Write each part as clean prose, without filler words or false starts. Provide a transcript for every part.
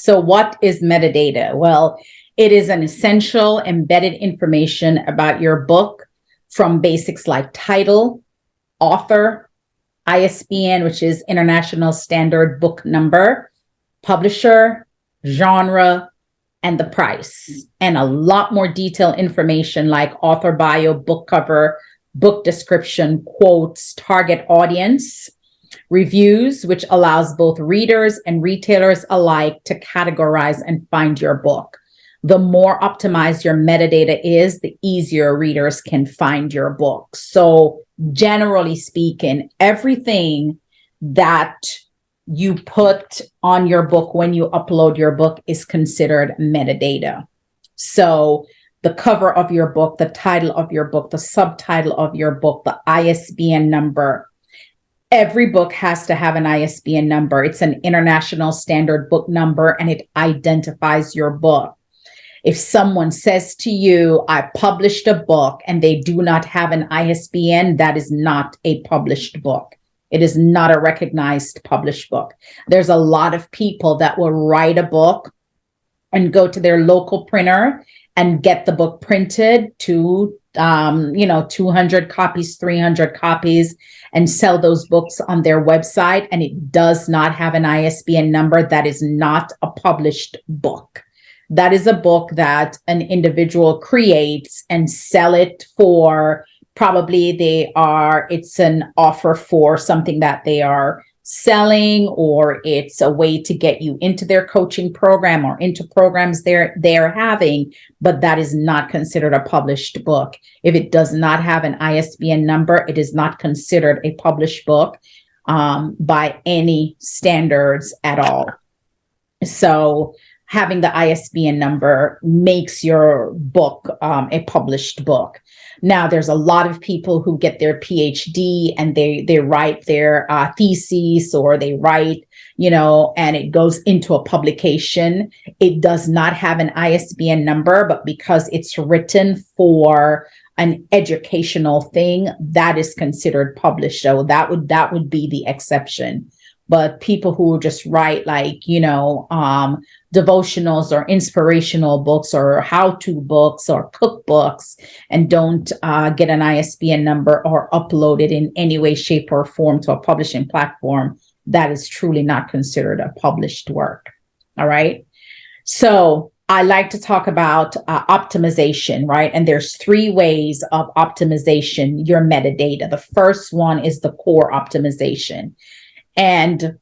So what is metadata? Well, it is an essential embedded information about your book, from basics like title, author, ISBN, which is International Standard Book Number, publisher, genre, and the price, and a lot more detailed information like author bio, book cover, book description, quotes, target audience, reviews, which allows both readers and retailers alike to categorize and find your book. The more optimized your metadata is, the easier readers can find your book. So generally speaking, everything that you put on your book when you upload your book is considered metadata. So the cover of your book, the title of your book, the subtitle of your book, the ISBN number. Every book has to have an ISBN number. It's an international standard book number, and it identifies your book. If someone says to you, I published a book, and they do not have an ISBN, that is not a published book. It is not a recognized published book. There's a lot of people that will write a book and go to their local printer and get the book printed to 200 copies, 300 copies, and sell those books on their website, and it does not have an ISBN number. That is not a published book. That is a book that an individual creates and sell it for, probably it's an offer for something that they are selling, or it's a way to get you into their coaching program or into programs they're having, but that is not considered a published book. If it does not have an ISBN number, it is not considered a published book by any standards at all. So having the ISBN number makes your book a published book. Now, there's a lot of people who get their PhD and they write their thesis, or they write, and it goes into a publication. It does not have an ISBN number, but because it's written for an educational thing, that is considered published. So that would be the exception. But people who just write devotionals or inspirational books or how-to books or cookbooks and don't get an ISBN number or upload it in any way, shape, or form to a publishing platform, that is truly not considered a published work. All right. So I like to talk about optimization, right? And there's 3 ways of optimization your metadata. The first one is the core optimization. And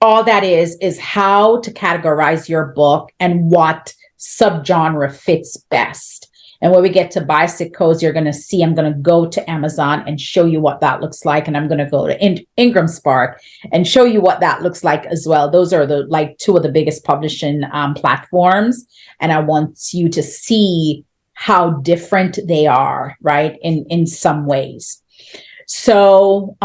all that is how to categorize your book and what subgenre fits best. And when we get to BISAC codes, you're going to see, I'm going to go to Amazon and show you what that looks like. And I'm going to go to Ingram Spark and show you what that looks like as well. Those are the 2 of the biggest publishing platforms. And I want you to see how different they are, right? In some ways. So,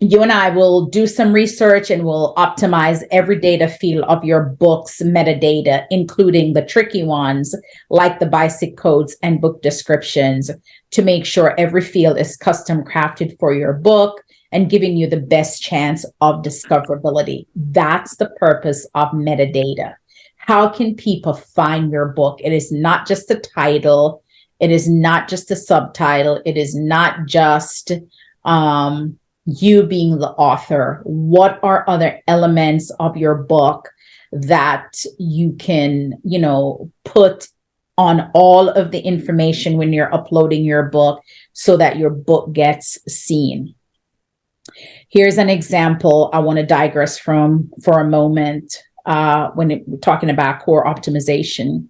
you and I will do some research and we'll optimize every data field of your book's metadata, including the tricky ones like the BISAC codes and book descriptions, to make sure every field is custom crafted for your book and giving you the best chance of discoverability. That's the purpose of metadata. How can people find your book? It is not just a title. It is not just a subtitle. It is not just you being the author. What are other elements of your book that you can, put on all of the information when you're uploading your book so that your book gets seen? Here's an example I want to digress from for a moment when we're talking about core optimization.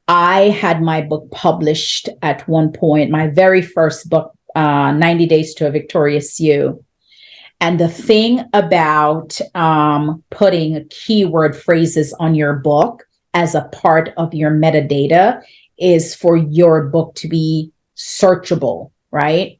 I had my book published at one point, my very first book, 90 Days to a Victorious You. And the thing about putting keyword phrases on your book as a part of your metadata is for your book to be searchable, right?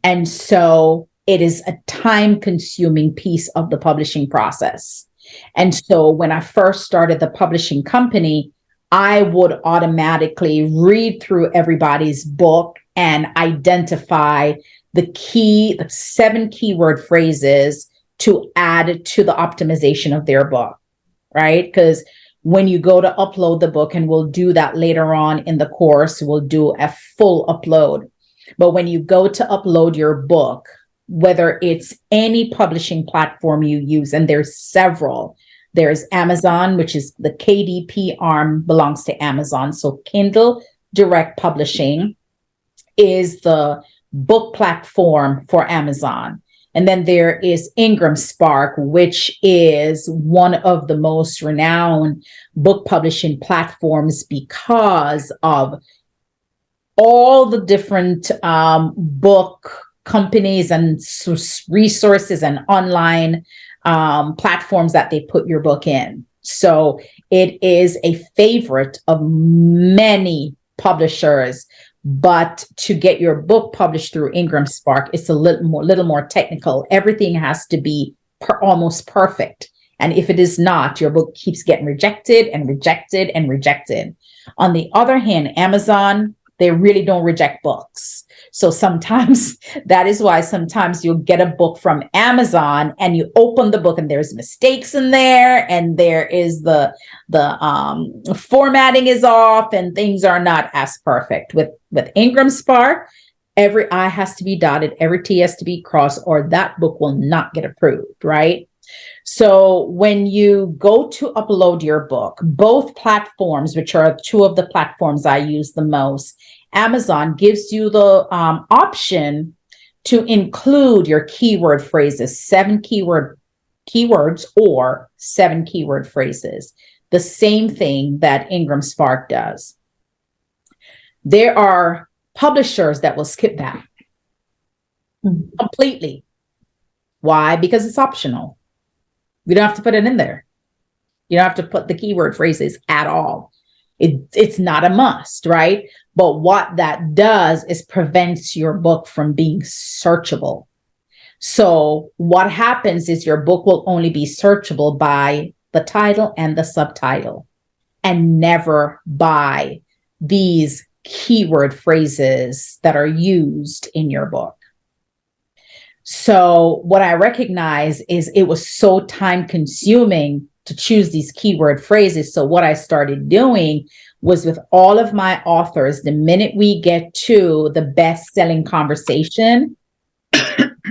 And so it is a time-consuming piece of the publishing process. And so when I first started the publishing company, I would automatically read through everybody's book and identify the 7 keyword phrases to add to the optimization of their book. right? Because when you go to upload the book, and we'll do that later on in the course, we'll do a full upload. But when you go to upload your book, whether it's any publishing platform you use, and there's several, there's Amazon, which is the KDP arm belongs to Amazon. So Kindle Direct Publishing is the book platform for Amazon. And then there is Ingram Spark, which is one of the most renowned book publishing platforms because of all the different book companies and resources and online platforms that they put your book in. So it is a favorite of many publishers. But to get your book published through Ingram Spark, it's a little more technical. Everything has to be almost perfect. And if it is not, your book keeps getting rejected and rejected and rejected. On the other hand, Amazon, they really don't reject books. So sometimes that is why sometimes you'll get a book from Amazon and you open the book and there's mistakes in there, and there is the formatting is off and things are not as perfect. With Ingram Spark, every I has to be dotted, every T has to be crossed, or that book will not get approved, right? So when you go to upload your book, both platforms, which are two of the platforms I use the most, Amazon gives you the option to include your keyword phrases, 7 keywords or 7 keyword phrases, the same thing that Ingram Spark does. There are publishers that will skip that completely. Why? Because it's optional. You don't have to put it in there. You don't have to put the keyword phrases at all. It's not a must, right? But what that does is prevents your book from being searchable. So what happens is your book will only be searchable by the title and the subtitle, and never by these keyword phrases that are used in your book. So what I recognize is it was so time consuming to choose these keyword phrases. So what I started doing was, with all of my authors, the minute we get to the best-selling conversation,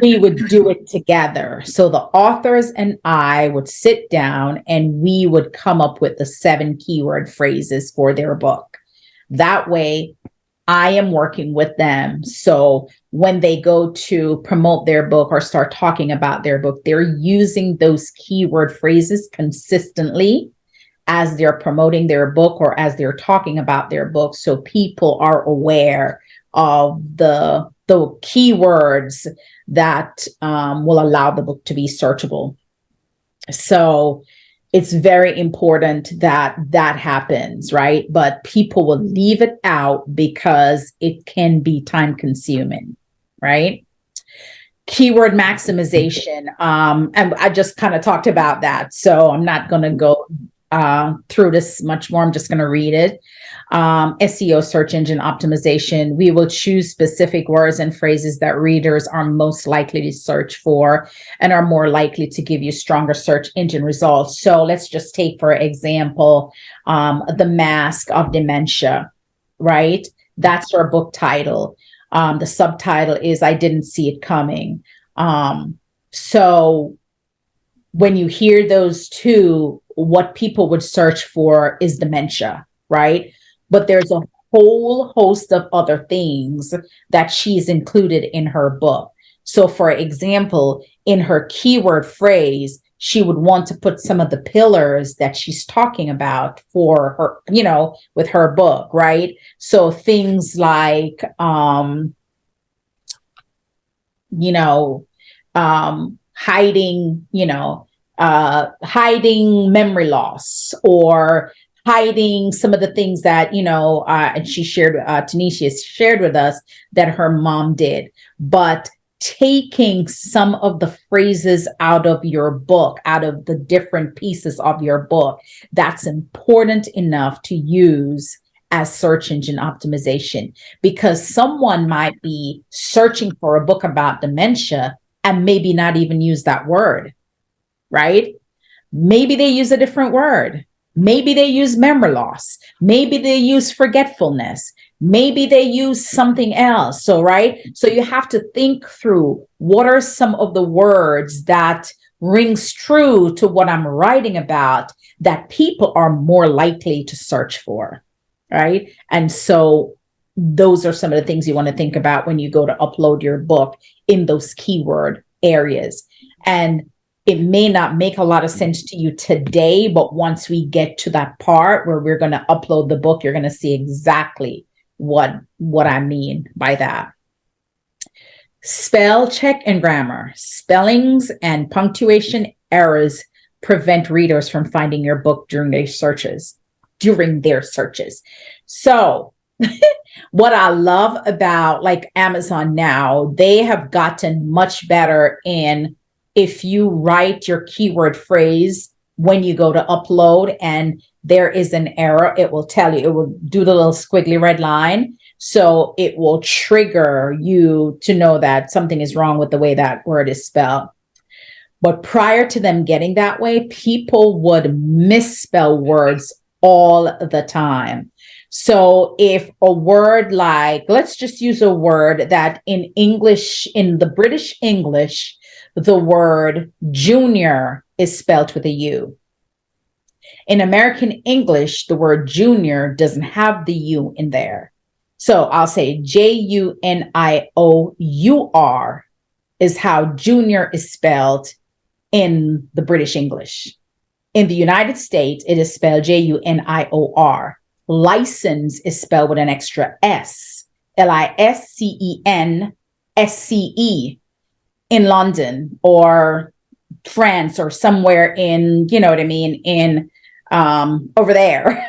we would do it together. So the authors and I would sit down and we would come up with the 7 keyword phrases for their book. That way, I am working with them. So when they go to promote their book or start talking about their book, they're using those keyword phrases consistently as they're promoting their book or as they're talking about their book. So people are aware of the keywords that will allow the book to be searchable. So it's very important that that happens, right? But people will leave it out because it can be time consuming, right? Keyword maximization. And I just kind of talked about that. So I'm not going to go through this much more. I'm just going to read it. SEO, search engine optimization. We will choose specific words and phrases that readers are most likely to search for and are more likely to give you stronger search engine results. So let's just take, for example, The Mask of Dementia, right? That's our book title. The subtitle is I Didn't See It Coming. So when you hear those two, what people would search for is dementia, right? But there's a whole host of other things that she's included in her book. So for example, in her keyword phrase, she would want to put some of the pillars that she's talking about for her, with her book, right? So things like, hiding, hiding memory loss, or hiding some of the things that, and she shared, Tanisha shared with us that her mom did. But taking some of the phrases out of your book, out of the different pieces of your book, that's important enough to use as search engine optimization, because someone might be searching for a book about dementia and maybe not even use that word, right? Maybe they use a different word. Maybe they use memory loss. Maybe they use forgetfulness. Maybe they use something else. So, right. So you have to think through what are some of the words that rings true to what I'm writing about that people are more likely to search for. Right. And so those are some of the things you want to think about when you go to upload your book in those keyword areas. And it may not make a lot of sense to you today, but once we get to that part where we're going to upload the book, you're going to see exactly what I mean by that. Spell check and grammar. Spellings and punctuation errors prevent readers from finding your book during their searches. So what I love about like Amazon now, they have gotten much better in, if you write your keyword phrase when you go to upload and there is an error, it will tell you, it will do the little squiggly red line. So it will trigger you to know that something is wrong with the way that word is spelled. But prior to them getting that way, people would misspell words all the time. So if a word like, let's just use a word that in English, in the British English, the word junior is spelled with a U. In American English, the word junior doesn't have the U in there. So I'll say Junior is how junior is spelled in the British English. In the United States, it is spelled Junior. License is spelled with an extra S, License. In London or France or somewhere in, you know what I mean, in over there.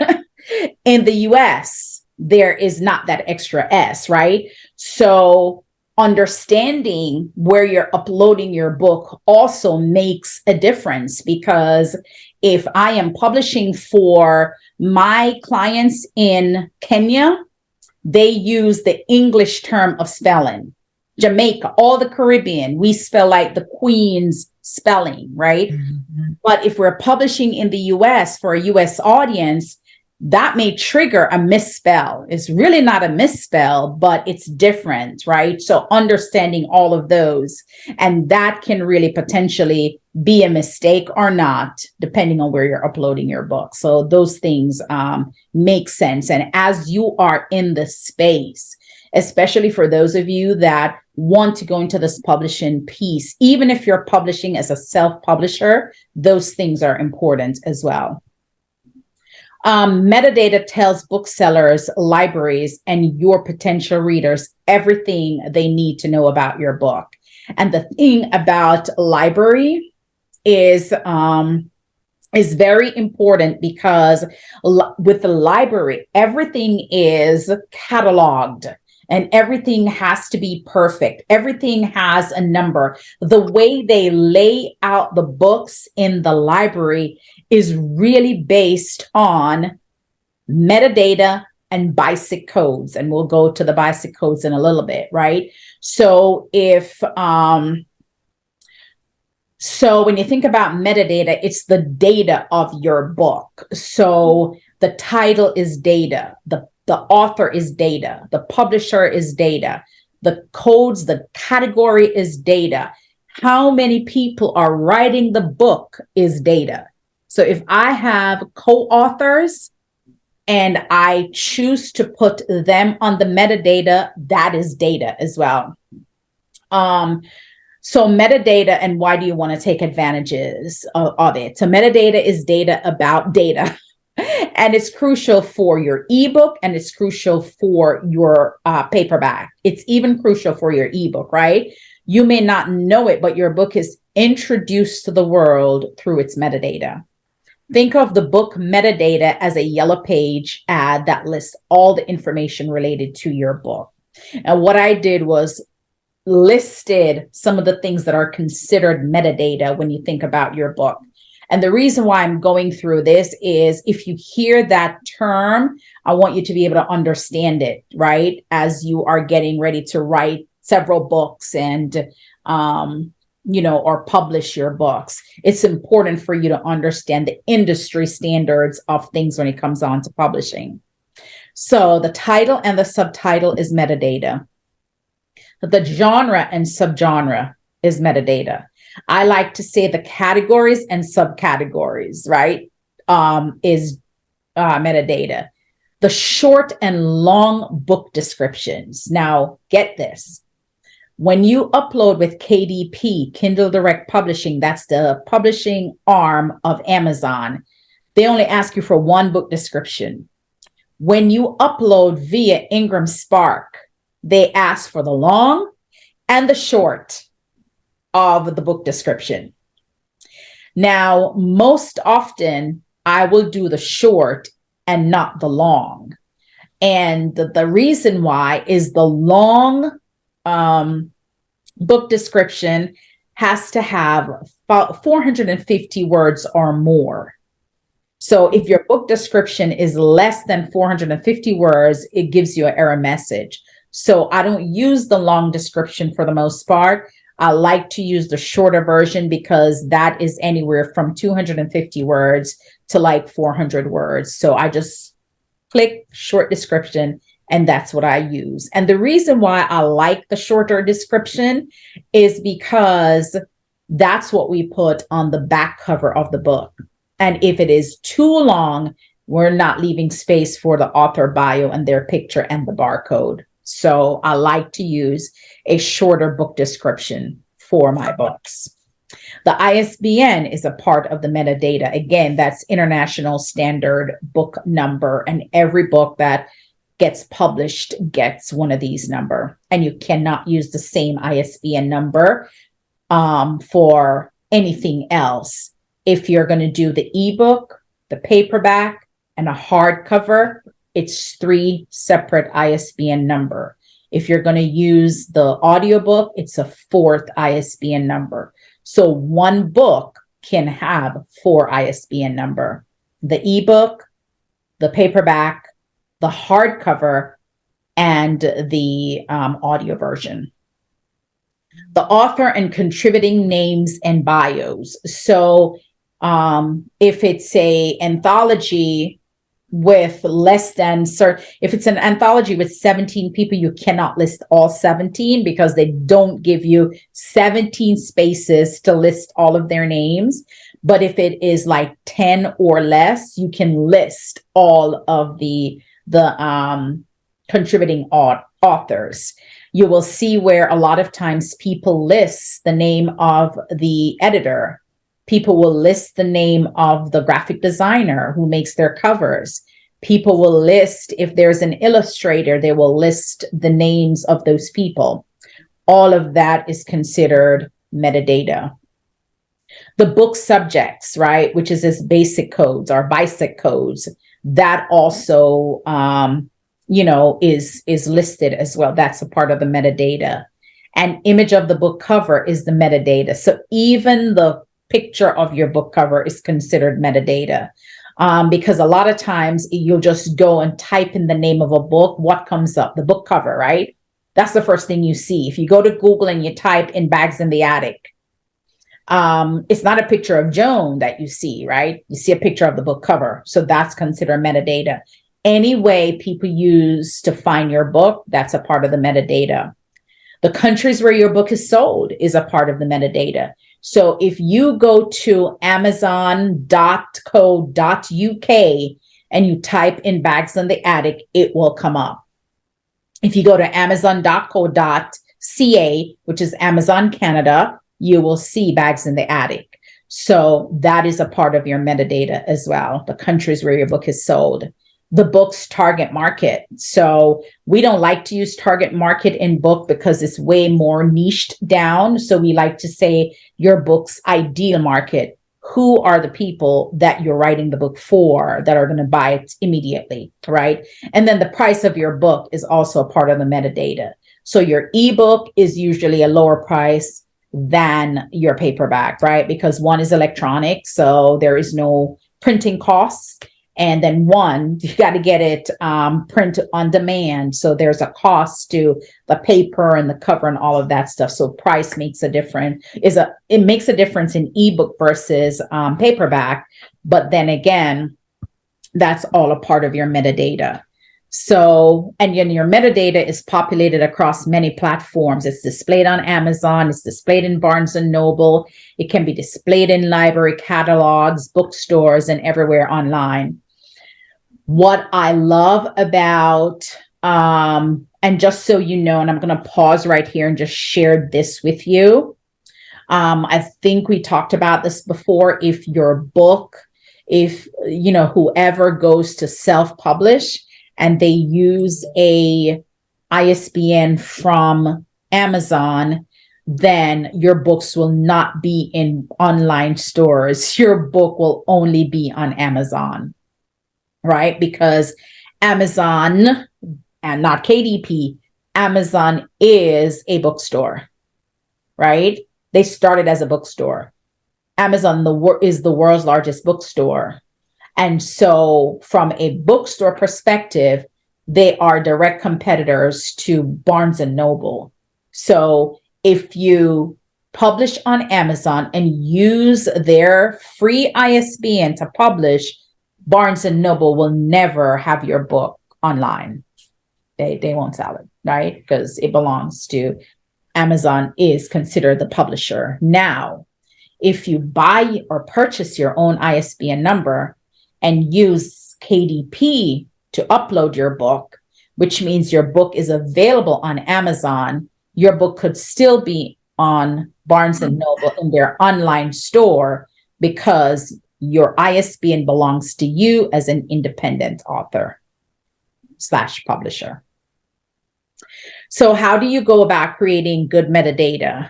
In the US, there is not that extra S, right? So understanding where you're uploading your book also makes a difference, because if I am publishing for my clients in Kenya, they use the English term of spelling. Jamaica, all the Caribbean, we spell like the Queen's spelling, right? Mm-hmm. But if we're publishing in the US for a US audience, that may trigger a misspell. It's really not a misspell, but it's different, right? So understanding all of those, and that can really potentially be a mistake or not, depending on where you're uploading your book. So those things make sense. And as you are in the space, especially for those of you that want to go into this publishing piece, even if you're publishing as a self-publisher, those things are important as well. Metadata tells booksellers, libraries, and your potential readers everything they need to know about your book. And the thing about library is very important, because with the library, everything is cataloged. And everything has to be perfect. Everything has a number. The way they lay out the books in the library is really based on metadata and BISAC codes. And we'll go to the BISAC codes in a little bit, right? So so when you think about metadata, it's the data of your book. So the title is data, the author is data, the publisher is data, the codes, the category is data. How many people are writing the book is data. So if I have co-authors and I choose to put them on the metadata, that is data as well. So metadata, and why do you want to take advantages of it? So metadata is data about data. And it's crucial for your ebook, and it's crucial for your paperback. It's even crucial for your ebook, right? You may not know it, but your book is introduced to the world through its metadata. Think of the book metadata as a yellow page ad that lists all the information related to your book. And what I did was listed some of the things that are considered metadata when you think about your book. And the reason why I'm going through this is, if you hear that term, I want you to be able to understand it, right? As you are getting ready to write several books and or publish your books. It's important for you to understand the industry standards of things when it comes on to publishing. So the title and the subtitle is metadata. The genre and subgenre is metadata. I like to say the categories and subcategories, right, is metadata. The short and long book descriptions. Now, get this. When you upload with KDP, Kindle Direct Publishing, that's the publishing arm of Amazon, they only ask you for one book description. When you upload via Ingram Spark, they ask for the long and the short of the book description. Now, most often, I will do the short and not the long. And the reason why is the long book description has to have 450 words or more. So if your book description is less than 450 words, it gives you an error message. So I don't use the long description for the most part. I like to use the shorter version because that is anywhere from 250 words to like 400 words. So I just click short description and that's what I use. And the reason why I like the shorter description is because that's what we put on the back cover of the book. And if it is too long, we're not leaving space for the author bio and their picture and the barcode. So I like to use a shorter book description for my books. The ISBN is a part of the metadata. Again, that's International Standard Book Number, and every book that gets published gets one of these number. And you cannot use the same ISBN number for anything else. If you're going to do the ebook, the paperback, and a hardcover, it's 3 separate ISBN number. If you're going to use the audiobook, it's a 4th ISBN number. So one book can have 4 ISBN number: the ebook, the paperback, the hardcover, and the audio version. The author and contributing names and bios. So if it's a anthology with less than if it's an anthology with 17 people, you cannot list all 17 because they don't give you 17 spaces to list all of their names. But if it is like 10 or less, you can list all of the contributing authors. You will see where a lot of times people list the name of the editor. People will list the name of the graphic designer who makes their covers. People will list, if there's an illustrator, they will list the names of those people. All of that is considered metadata. The book subjects, right, which is this basic codes or BISAC codes, that also, is listed as well. That's a part of the metadata. And image of the book cover is the metadata. So even the picture of your book cover is considered metadata, because a lot of times you'll just go and type in the name of a book. What comes up? The book cover, right? That's the first thing you see. If you go to Google and you type in Bags in the Attic, it's not a picture of Joan that you see, right? You see a picture of the book cover. So that's considered metadata. Any way people use to find your book, that's a part of the metadata. The countries where your book is sold is a part of the metadata. So if you go to amazon.co.uk and you type in Bags in the Attic, it will come up. If you go to amazon.co.ca, which is Amazon Canada, you will see Bags in the Attic. So that is a part of your metadata as well, the countries where your book is sold. The book's target market. So we don't like to use target market in book because it's way more niched down. So we like to say your book's ideal market. Who are the people that you're writing the book for that are going to buy it immediately, right? And then the price of your book is also a part of the metadata. So your ebook is usually a lower price than your paperback, right? Because one is electronic, so there is no printing costs. And then one, you got to get it print on demand. So there's a cost to the paper and the cover and all of that stuff. So price makes a difference. It makes a difference in ebook versus paperback. But then again, that's all a part of your metadata. So, and your metadata is populated across many platforms. It's displayed on Amazon. It's displayed in Barnes and Noble. It can be displayed in library catalogs, bookstores, and everywhere online. What I love about, and just so you know, and I'm going to pause right here and just share this with you. I think we talked about this before. If your book, whoever goes to self-publish and they use a ISBN from Amazon, then your books will not be in online stores. Your book will only be on Amazon, right? Because Amazon, and not KDP, Amazon is a bookstore, right? They started as a bookstore. Amazon is the world's largest bookstore. And so from a bookstore perspective, they are direct competitors to Barnes and Noble. So if you publish on Amazon and use their free ISBN to publish, Barnes and Noble will never have your book online. They won't sell it, right? Because it belongs to Amazon, is considered the publisher. Now, if you buy or purchase your own ISBN number and use KDP to upload your book, which means your book is available on Amazon, your book could still be on Barnes and Noble in their online store because your ISBN belongs to you as an independent author / publisher. So how do you go about creating good metadata?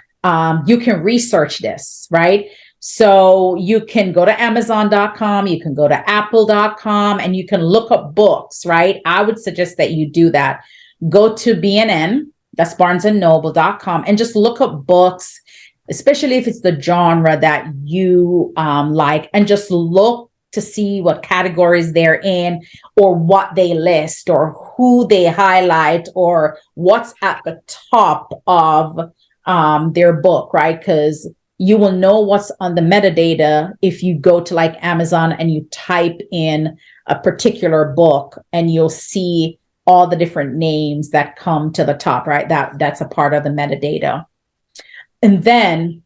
You can research this, right? So you can go to Amazon.com, you can go to Apple.com, and you can look up books, right? I would suggest that you do that. Go to BNN, that's BarnesandNoble.com, and just look up books, especially if it's the genre that you like, and just look to see what categories they're in, or what they list, or who they highlight, or what's at the top of their book, right? Because you will know what's on the metadata if you go to like Amazon and you type in a particular book, and you'll see all the different names that come to the top, right? That's a part of the metadata. And then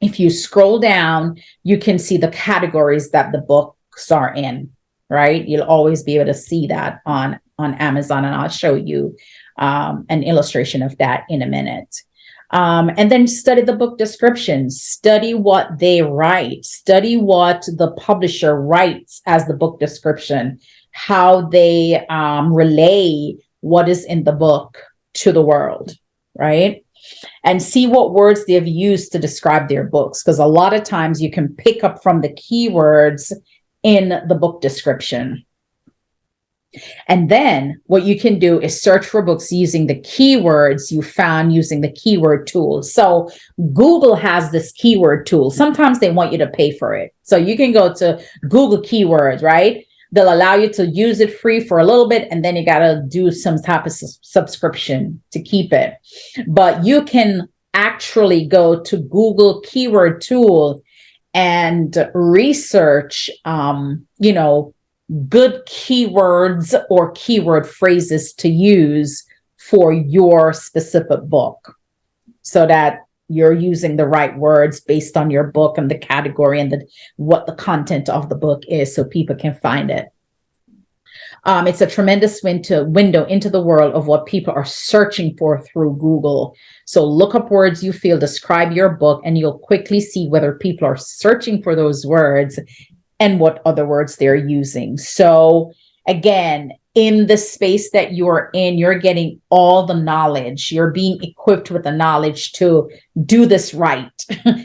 if you scroll down, you can see the categories that the books are in, right? You'll always be able to see that on Amazon, and I'll show you an illustration of that in a minute. And then study the book descriptions, study what they write, study what the publisher writes as the book description, how they relay what is in the book to the world, right? And see what words they've used to describe their books, because a lot of times you can pick up from the keywords in the book description. And then what you can do is search for books using the keywords you found using the keyword tool. So Google has this keyword tool. Sometimes they want you to pay for it. So you can go to Google keywords, right? They'll allow you to use it free for a little bit, and then you got to do some type of subscription to keep it. But you can actually go to Google keyword tool and research, good keywords or keyword phrases to use for your specific book, so that you're using the right words based on your book and the category and what the content of the book is, so people can find it. It's a tremendous window into the world of what people are searching for through Google. So look up words you feel describe your book, and you'll quickly see whether people are searching for those words and what other words they're using. So again, in the space that you're in, you're getting all the knowledge. You're being equipped with the knowledge to do this right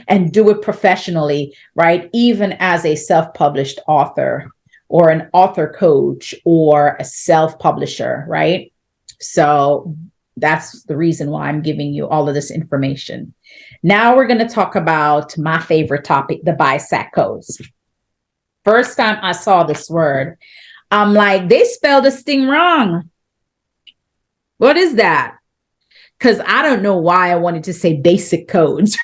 and do it professionally, right? Even as a self-published author or an author coach or a self-publisher, right? So that's the reason why I'm giving you all of this information. Now we're going to talk about my favorite topic, the BISAC codes. First time I saw this word, I'm like, they spelled this thing wrong. What is that? Because I don't know why I wanted to say basic codes.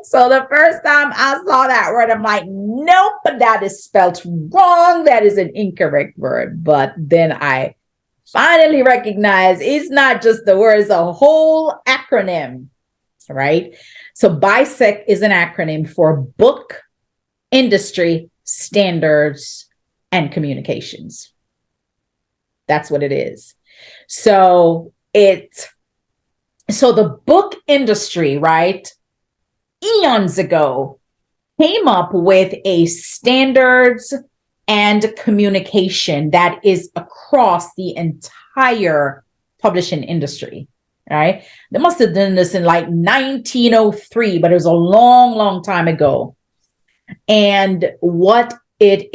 So the first time I saw that word, I'm like, nope, that is spelled wrong. That is an incorrect word. But then I finally recognized it's not just the word, it's a whole acronym, right? So BISAC is an acronym for Book Industry Standards and Communications. That's what it is. So the book industry, right, eons ago, came up with a standards and communication that is across the entire publishing industry, right? They must have done this in like 1903, but it was a long, long time ago. And what it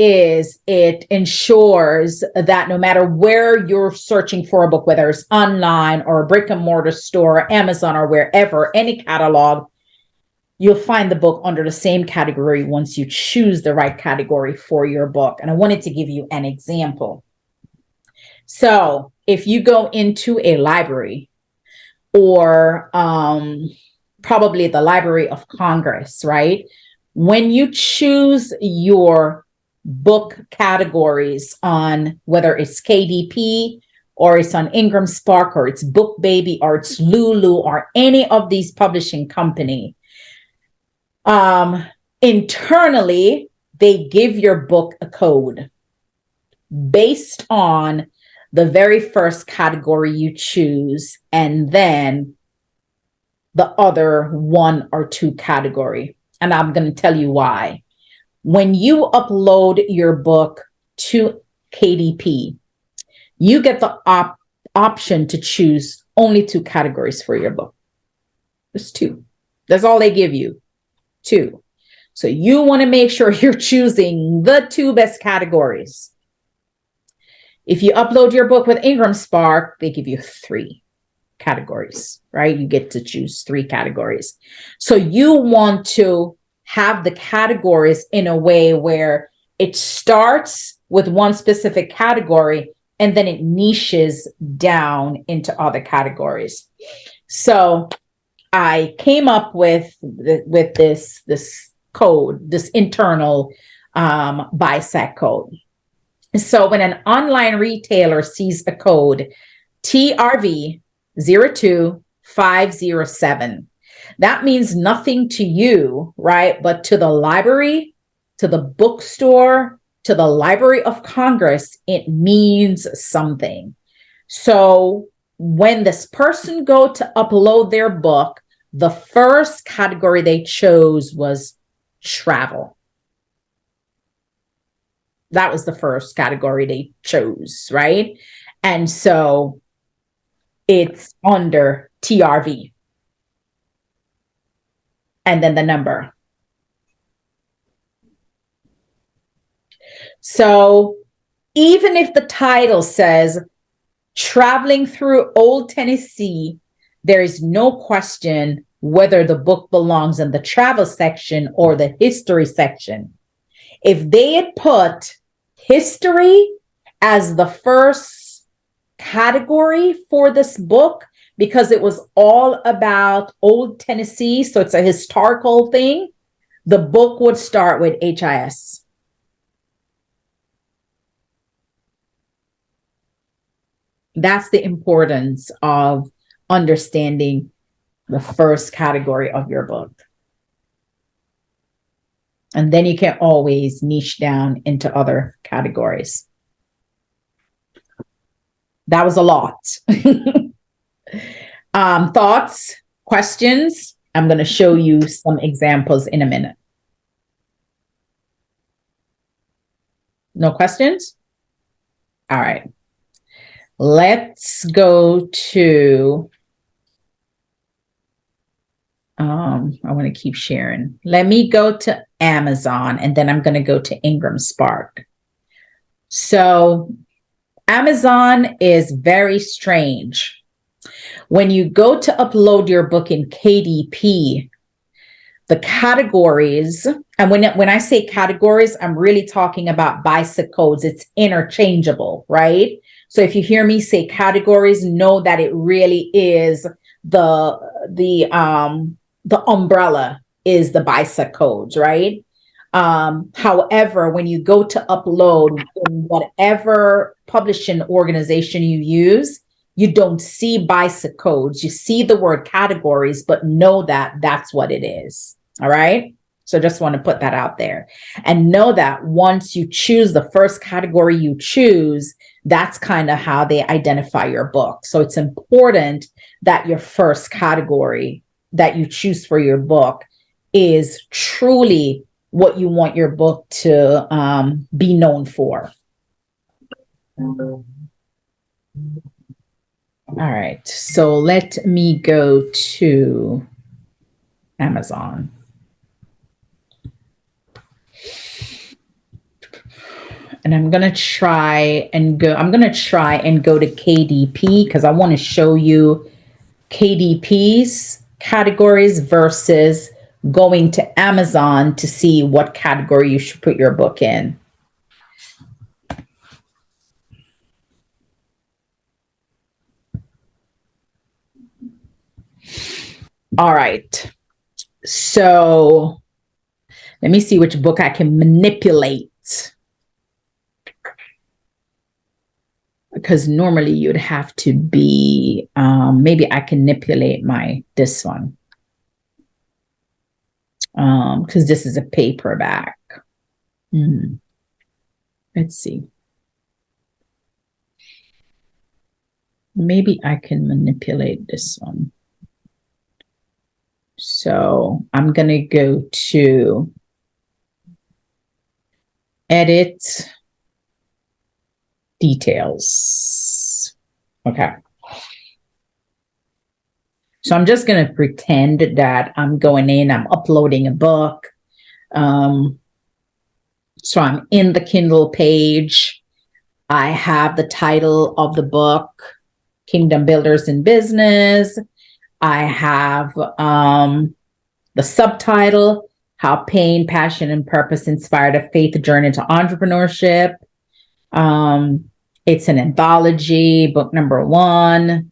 ensures that no matter where you're searching for a book, whether it's online or a brick and mortar store, Amazon or wherever, any catalog, you'll find the book under the same category once you choose the right category for your book. And I wanted to give you an example. So if you go into a library or probably the Library of Congress, right? When you choose your book categories on whether it's KDP or it's on Ingram Spark or it's Book Baby or it's Lulu or any of these publishing company, internally, they give your book a code based on the very first category you choose and then the other one or two category. And I'm going to tell you why. When you upload your book to KDP, you get the option to choose only two categories for your book. There's two. That's all they give you, two. So you want to make sure you're choosing the two best categories. If you upload your book with Ingram Spark, they give you three categories, right? You get to choose three categories. So you want to have the categories in a way where it starts with one specific category and then it niches down into other categories. So I came up with this code, this internal BISAC code. So when an online retailer sees a code TRV 02507, that means nothing to you, right? But to the library, to the bookstore, to the Library of Congress, it means something. So when this person go to upload their book, the first category they chose was travel. That was the first category they chose, right? And so it's under TRV. And then the number. So even if the title says Traveling Through Old Tennessee, there is no question whether the book belongs in the travel section or the history section. If they had put history as the first category for this book, because it was all about Old Tennessee, so it's a historical thing, the book would start with HIS. That's the importance of understanding the first category of your book. And then you can always niche down into other categories. That was a lot. Thoughts, questions? I'm going to show you some examples in a minute. No questions? All right. Let's go to, I want to keep sharing. Let me go to Amazon, and then I'm going to go to Ingram Spark. So Amazon is very strange. When you go to upload your book in KDP, The categories, and when I say categories, I'm really talking about BISAC codes. It's interchangeable, right? So if you hear me say categories, know that it really is the umbrella is the BISAC codes, right? However, when you go to upload in whatever publishing organization you use, you don't see BISAC codes. You see the word categories, but know that that's what it is. All right. So just want to put that out there and know that once you choose the first category you choose, that's kind of how they identify your book. So it's important that your first category that you choose for your book is truly what you want your book to be known for. All right. So let me go to Amazon. And I'm going to try and go to KDP because I want to show you KDP's categories versus going to Amazon to see what category you should put your book in. All right. So let me see which book I can manipulate. Because normally you'd have to be, maybe I can manipulate this one. Because this is a paperback. Let's see. Maybe I can manipulate this one. So I'm going to go to edit details. Okay. So I'm just going to pretend that I'm going in, I'm uploading a book. So I'm in the Kindle page. I have the title of the book, Kingdom Builders in Business. I have the subtitle, How Pain, Passion, and Purpose Inspired a Faith Journey to Entrepreneurship. It's an anthology, book number 1.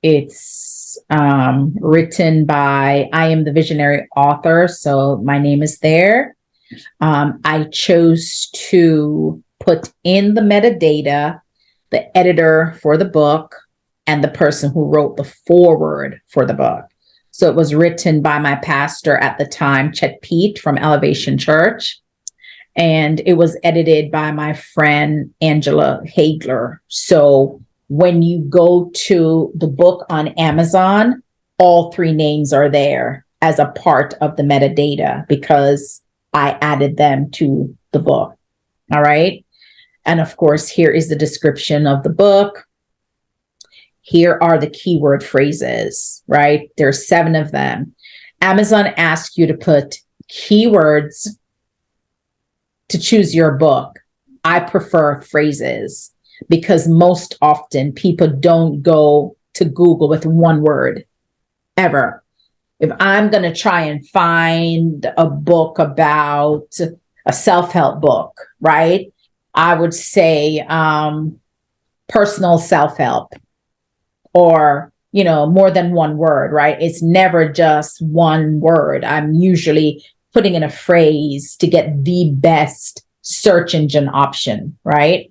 It's written by, I am the visionary author, so my name is there. I chose to put in the metadata, the editor for the book, and the person who wrote the foreword for the book. So it was written by my pastor at the time, Chet Pete from Elevation Church. And it was edited by my friend, Angela Hagler. So when you go to the book on Amazon, all 3 names are there as a part of the metadata because I added them to the book. All right. And of course, here is the description of the book. Here are the keyword phrases, right? There's 7 of them. Amazon asks you to put keywords to choose your book. I prefer phrases because most often people don't go to Google with one word ever. If I'm going to try and find a book about a self-help book, right? I would say personal self-help or, more than one word, right? It's never just one word. I'm usually putting in a phrase to get the best search engine option, right?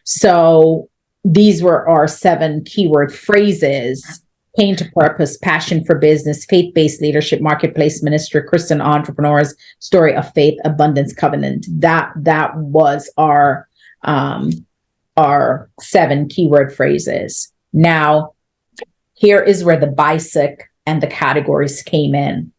So these were our 7 keyword phrases: pain to purpose, passion for business, faith-based leadership, marketplace ministry, Christian entrepreneurs, story of faith, abundance covenant. That was our 7 keyword phrases. Now, here is where the BISAC and the categories came in.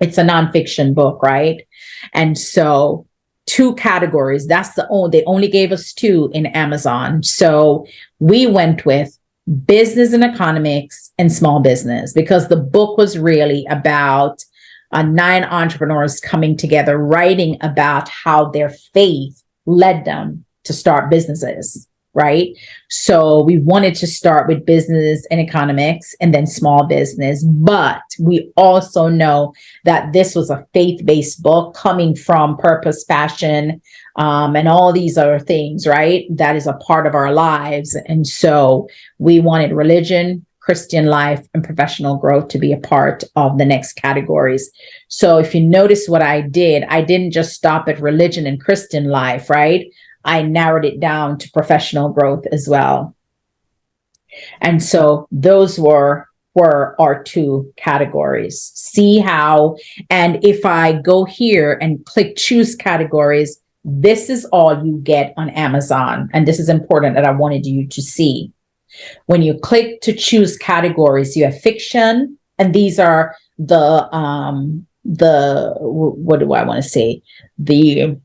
It's a nonfiction book, right? And so 2 categories, they only gave us 2 in Amazon. So we went with business and economics and small business because the book was really about 9 entrepreneurs coming together, writing about how their faith led them to start businesses, right? So we wanted to start with business and economics and then small business. But we also know that this was a faith-based book coming from purpose, passion, and all these other things, right? That is a part of our lives. And so we wanted religion, Christian life, and professional growth to be a part of the next categories. So if you notice what I didn't just stop at religion and Christian life, right? I narrowed it down to professional growth as well. And so those were our two categories. See how, and if I go here and click choose categories, this is all you get on Amazon. And this is important that I wanted you to see. When you click to choose categories, you have fiction, and these are the what do I want to say? The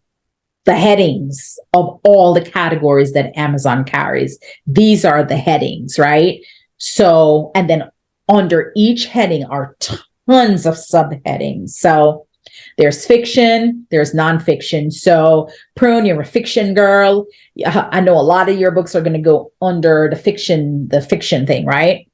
headings of all the categories that Amazon carries. These are the headings, right? So, and then under each heading are tons of subheadings. So there's fiction, there's nonfiction. So Prune, you're a fiction girl. I know a lot of your books are going to go under the fiction thing, right?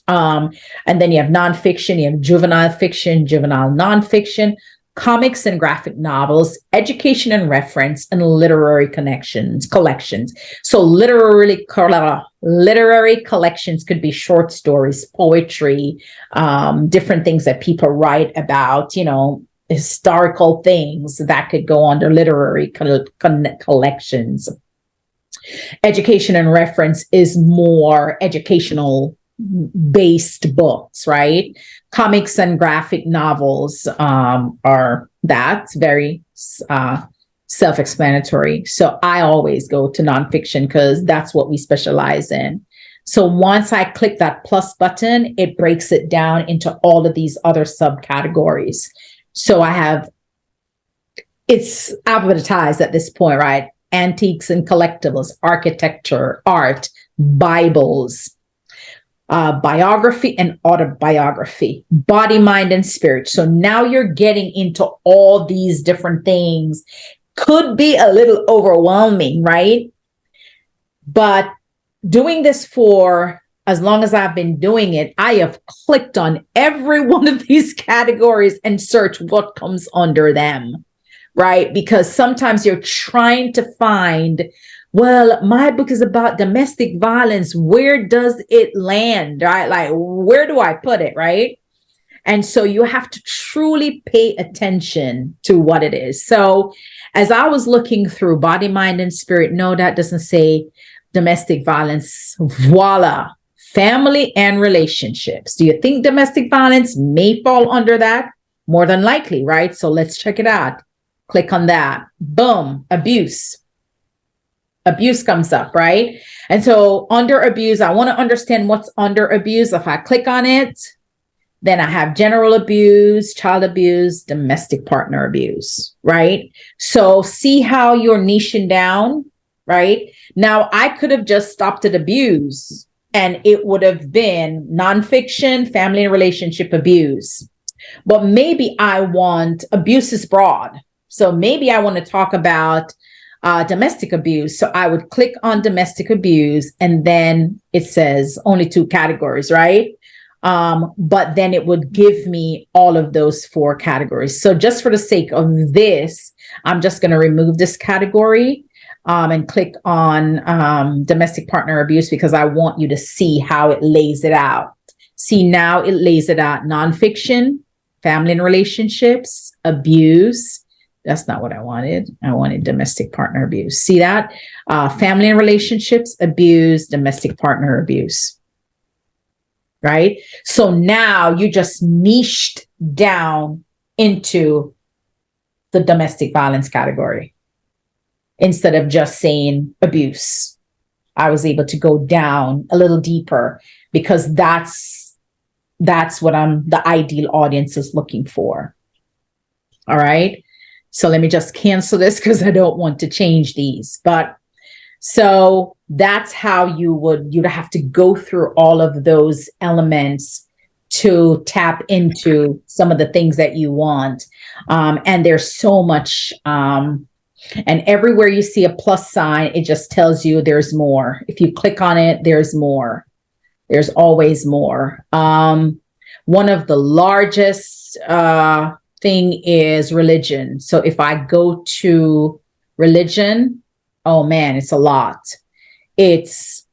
And then you have nonfiction, you have juvenile fiction, juvenile nonfiction, comics and graphic novels, education and reference, and literary collections. So literary collections could be short stories, poetry, different things that people write about, historical things that could go under literary collections. Education and reference is more educational based books, right? Comics and graphic novels are that's very self-explanatory. So I always go to nonfiction because that's what we specialize in. So once I click that plus button, it breaks it down into all of these other subcategories. So it's alphabetized at this point, right? Antiques and collectibles, architecture, art, Bibles, biography and autobiography, body, mind, and spirit. So now you're getting into all these different things. Could be a little overwhelming, right? But doing this for as long as I've been doing it, I have clicked on every one of these categories and search what comes under them, right? Because sometimes you're trying to find, well, my book is about domestic violence. Where does it land, right? Like, where do I put it, right? And so you have to truly pay attention to what it is. So as I was looking through body, mind, and spirit, no, that doesn't say domestic violence. Voila. Family and relationships. Do you think domestic violence may fall under that? More than likely, right? So let's check it out. Click on that. Boom. Abuse. Abuse comes up, right? And so under abuse, I want to understand what's under abuse. If I click on it, then I have general abuse, child abuse, domestic partner abuse, right? So see how you're niching down, right? Now, I could have just stopped at abuse and it would have been nonfiction, family and relationship abuse. But maybe I want, abuse is broad. So maybe I want to talk about domestic abuse. So I would click on domestic abuse and then it says only 2 categories, right? But then it would give me all of those 4 categories. So just for the sake of this, I'm just going to remove this category and click on domestic partner abuse because I want you to see how it lays it out. See, now it lays it out. Nonfiction, family and relationships, abuse. That's not what I wanted. I wanted domestic partner abuse. See that? Family and relationships, abuse, domestic partner abuse. Right? So now you just niched down into the domestic violence category. Instead of just saying abuse, I was able to go down a little deeper because that's what the ideal audience is looking for. All right. So let me just cancel this because I don't want to change these. But so that's how you'd have to go through all of those elements to tap into some of the things that you want. And there's so much And everywhere you see a plus sign, it just tells you there's more. If you click on it, there's more. There's always more. One of the largest thing is religion. So if I go to religion, oh man, it's a lot. It's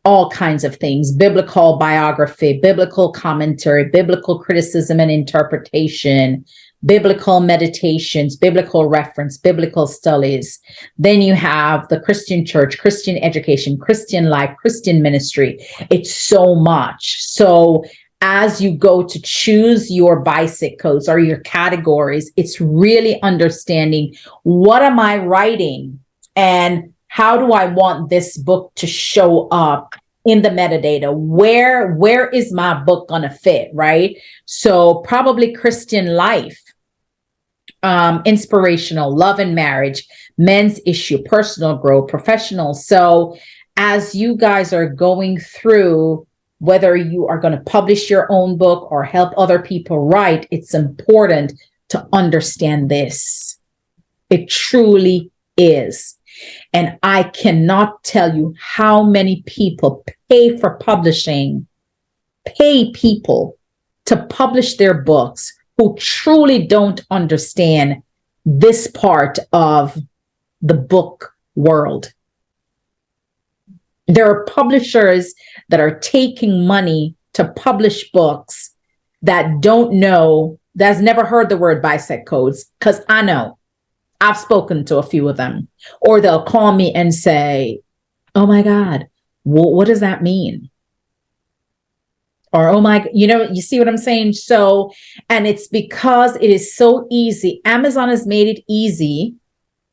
all kinds of things: biblical biography, biblical commentary, biblical criticism and interpretation, biblical meditations, biblical reference, biblical studies. Then you have the Christian church, Christian education, Christian life, Christian ministry. It's so much. So as you go to choose your BISAC codes or your categories, it's really understanding, what am I writing and how do I want this book to show up in the metadata? Where is my book going to fit, right? So probably Christian life, inspirational, love and marriage, men's issue, personal growth, professional. So as you guys are going through, whether you are going to publish your own book or help other people write, it's important to understand this. It truly is. And I cannot tell you how many people pay for publishing, pay people to publish their books who truly don't understand this part of the book world. There are publishers that are taking money to publish books that don't know, that's never heard the word BISAC codes, because I know. I've spoken to a few of them, or they'll call me and say, oh my God, what does that mean? Or, oh my, you see what I'm saying? So, and it's because it is so easy. Amazon has made it easy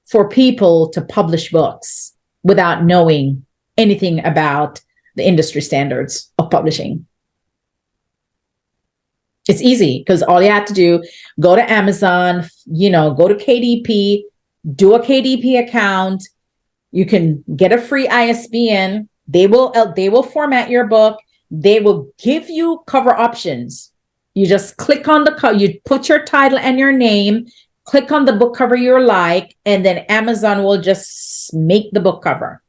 for people to publish books without knowing anything about the industry standards of publishing. It's easy because all you have to do, go to Amazon, go to KDP, do a KDP account. You can get a free ISBN. They will format your book. They will give you cover options. You just click on you put your title and your name, click on the book cover you like, and then Amazon will just make the book cover.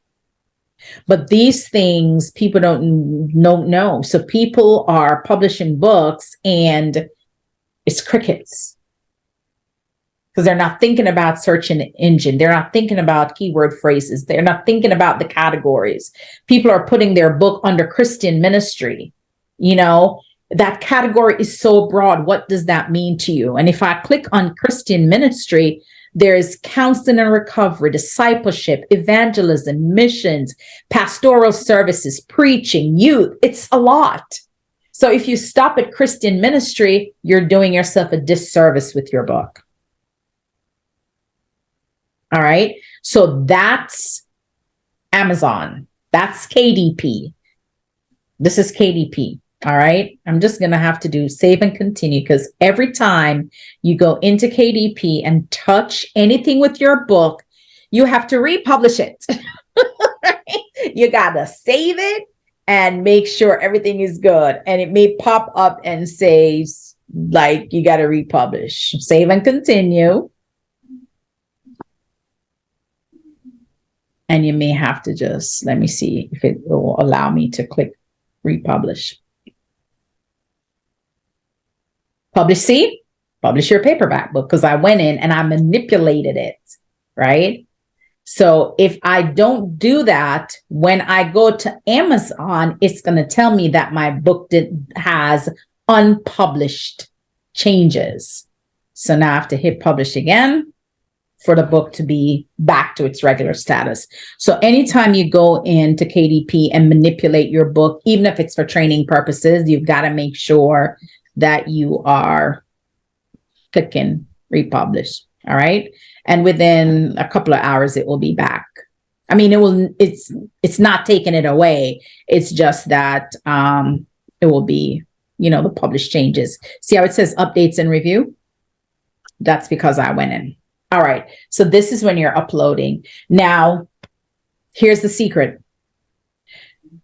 But these things people don't know. So people are publishing books and it's crickets because they're not thinking about search engine. They're not thinking about keyword phrases. They're not thinking about the categories. People are putting their book under Christian ministry. That category is so broad. What does that mean to you? And if I click on Christian ministry, there's counseling and recovery, discipleship, evangelism, missions, pastoral services, preaching, youth. It's a lot. So if you stop at Christian ministry, you're doing yourself a disservice with your book. All right. So that's Amazon. That's KDP. This is KDP. All right. I'm just going to have to do save and continue because every time you go into KDP and touch anything with your book, you have to republish it. You got to save it and make sure everything is good. And it may pop up and say, like, you got to republish. Save and continue. And you may have to just, let me see if it will allow me to click republish. Publish, see? Publish your paperback book because I went in and I manipulated it, right? So if I don't do that, when I go to Amazon, it's going to tell me that my book has unpublished changes. So now I have to hit publish again for the book to be back to its regular status. So anytime you go into KDP and manipulate your book, even if it's for training purposes, you've got to make sure that you are clicking republish. All right. And within a couple of hours, it will be back. I mean, it's not taking it away. It's just that it will be, the published changes. See how it says updates and review? That's because I went in. All right. So this is when you're uploading. Now, here's the secret.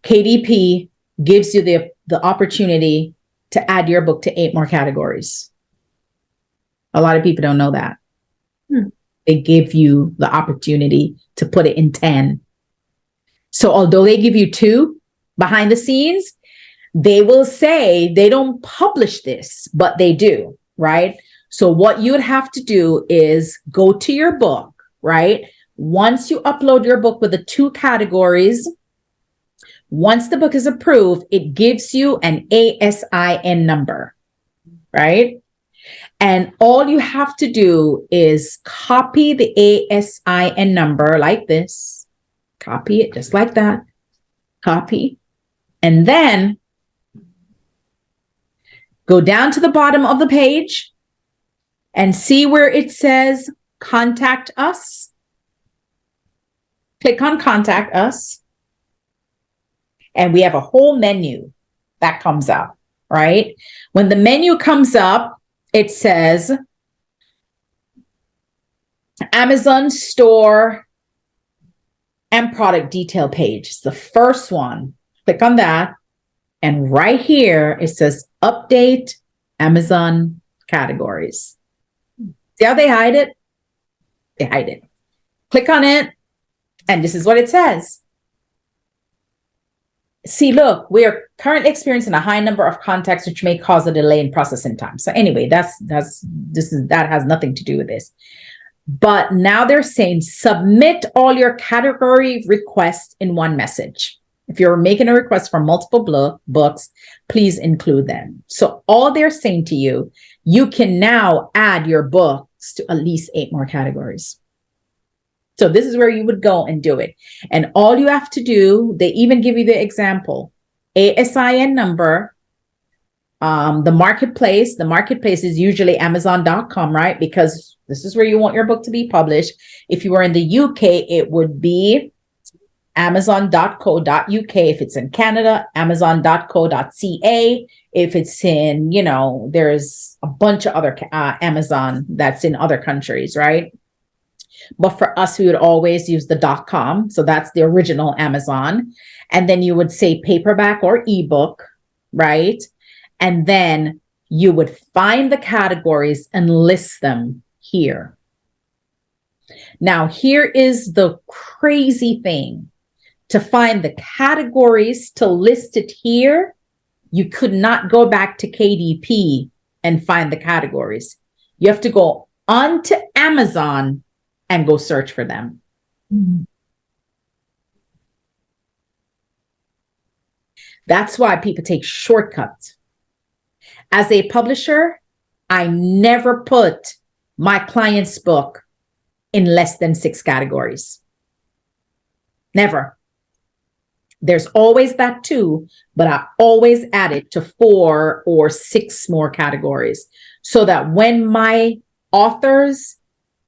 KDP gives you the opportunity to add your book to 8 more categories. A lot of people don't know that. they give you the opportunity to put it in 10. So although they give you 2 behind the scenes, they will say they don't publish this, but they do, right? So what you would have to do is go to your book, right? Once you upload your book with the 2 categories, once the book is approved, it gives you an ASIN number, right? And all you have to do is copy the ASIN number like this, copy it just like that, copy, and then go down to the bottom of the page and see where it says contact us. Click on contact us. And we have a whole menu that comes up, right? When the menu comes up, it says Amazon store and product detail page. It's the first one. Click on that. And right here, it says update Amazon categories. See how they hide it? They hide it. Click on it. And this is what it says. See, look, we are currently experiencing a high number of contacts, which may cause a delay in processing time. So anyway, that has nothing to do with this. But now they're saying submit all your category requests in one message. If you're making a request for multiple books, please include them. So all they're saying to you, you can now add your books to at least 8 more categories. So this is where you would go and do it. And all you have to do, they even give you the example, ASIN number, the marketplace is usually Amazon.com, right? Because this is where you want your book to be published. If you were in the UK, it would be Amazon.co.uk. If it's in Canada, Amazon.co.ca. If it's in, there's a bunch of other Amazon that's in other countries, right? But for us, we would always use the .com. So that's the original Amazon. And then you would say paperback or ebook, right? And then you would find the categories and list them here. Now, here is the crazy thing. To find the categories to list it here, you could not go back to KDP and find the categories. You have to go onto Amazon and go search for them. Mm-hmm. That's why people take shortcuts. As a publisher, I never put my client's book in less than 6 categories. Never. There's always that 2, but I always add it to 4 or 6 more categories so that when my authors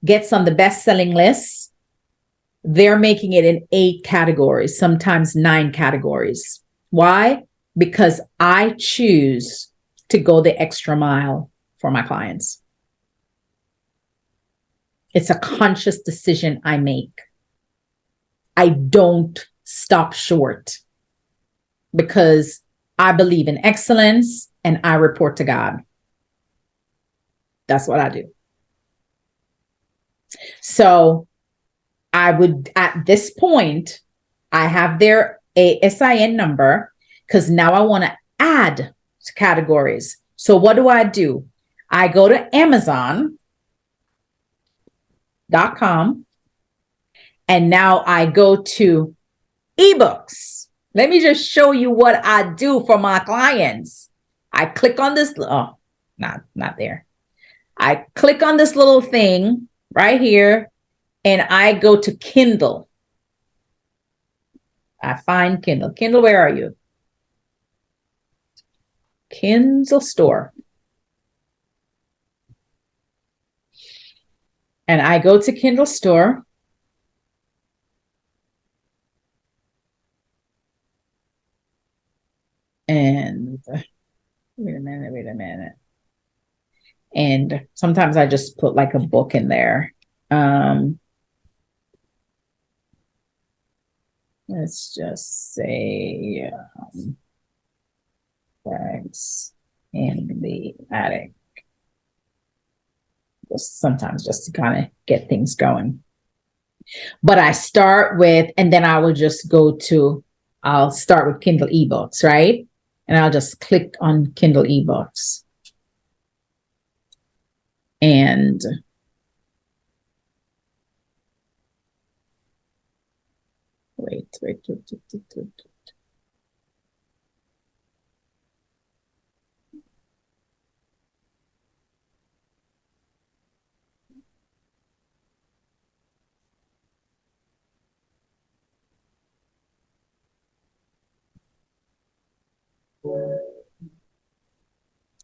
gets on the best-selling lists, they're making it in 8 categories, sometimes 9 categories. Why? Because I choose to go the extra mile for my clients. It's a conscious decision I make. I don't stop short because I believe in excellence and I report to God. That's what I do. So I would, at this point, I have their ASIN number because now I want to add categories. So what do? I go to Amazon.com and now I go to ebooks. Let me just show you what I do for my clients. I click on this. Oh, not there. I click on this little thing right here and I go to Kindle. I find Kindle. Kindle, where are you? Kindle store. And I go to Kindle store. And wait a minute. And sometimes I just put like a book in there. Let's just say bags in the attic. just sometimes just to kind of get things going. But I start with, and then I will just I'll start with Kindle eBooks, right? And I'll just click on Kindle eBooks. And wait.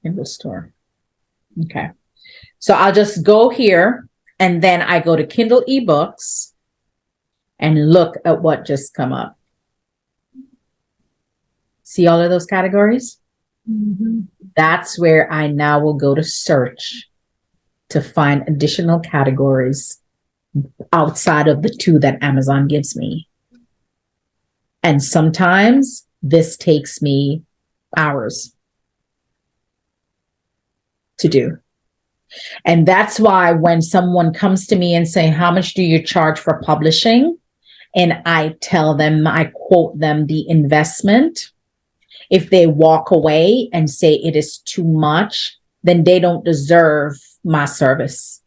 Kindle store. Okay. So I'll just go here and then I go to Kindle eBooks and look at what just come up. See all of those categories? Mm-hmm. That's where I now will go to search to find additional categories outside of the 2 that Amazon gives me. And sometimes this takes me hours to do. And that's why when someone comes to me and say, how much do you charge for publishing? And I tell them, I quote them the investment. If they walk away and say it is too much, then they don't deserve my service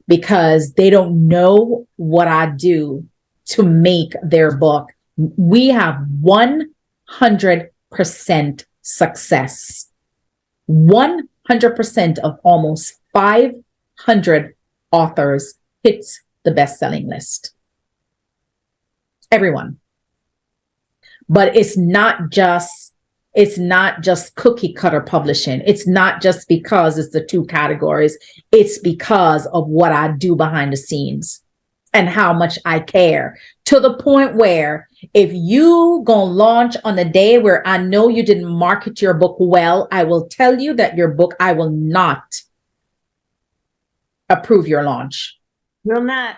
because they don't know what I do to make their book. We have 100% success. 100% of almost 500 authors hits the best-selling list. Everyone. But it's not just cookie cutter publishing. It's not just because it's the 2 categories. It's because of what I do behind the scenes and how much I care, to the point where if you gonna launch on a day where I know you didn't market your book well, I will tell you that your book, I will not approve your launch. Will not.